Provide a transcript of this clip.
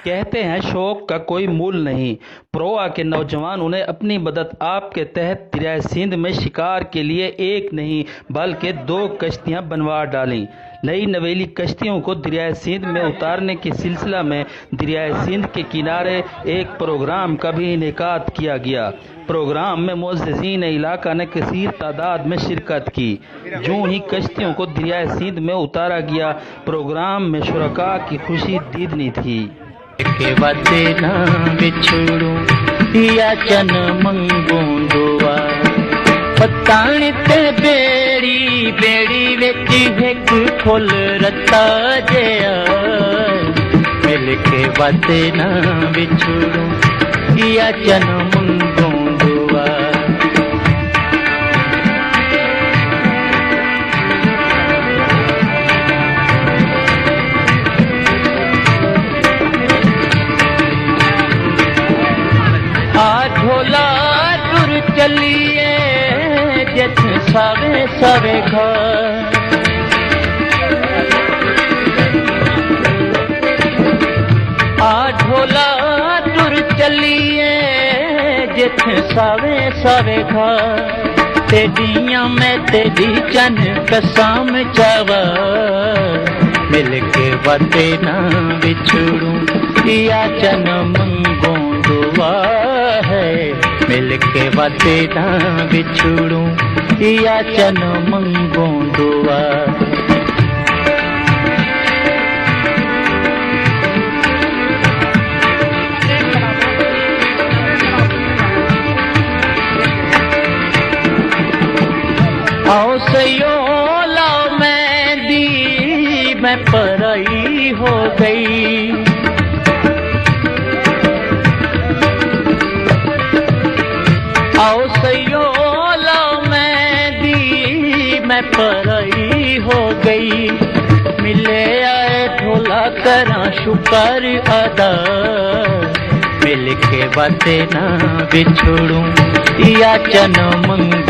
कहते हैं शौक का कोई मूल नहीं। प्रोआ के नौजवानों ने अपनी मदद आपके तहत दरियाए सिंध में शिकार के लिए एक नहीं बल्कि 2 कश्तियां बनवा डालीं। नई नवेली कश्तियों को दरियाए सिंध में उतारने के सिलसिला में दरियाए सिंध के किनारे एक प्रोग्राम का भी इनेकाद किया गया। प्रोग्राम में मुअज़्ज़िज़ीन इलाका ने कसीर तादाद में शिरकत की। यूं ही कश्तियों को दरियाए सिंध में उतारा गया। प्रोग्राम में शुरका की खुशी दीदनी थी। के वादे ना बिछड़ू या चन मंगू दुआ पतानी ते बेड़ी बेड़ी विच एक फुल रता जया मिल के वादे ना बिछड़ू या चन मंगू दुआ। ढोला टुर चलिए जथ सावे सावे घर ढोला टुर चलिए जथ सावे सावे घर तेडियां मैं तेरी चन कसम चावा मिल के वादे ना बिछड़ू या चन मंगू दुआ है मिल के वादे ना बिछड़ू या चन मंगू दुआ। आओ सयो लाओ मेहंदी मैं पराई हो गई आओ सयो लाओ मेहंदी मैं पराई हो गई मिले आए ढोला करा शुक्र अदा मिल के वादे ना बिछड़ू या चन मंगू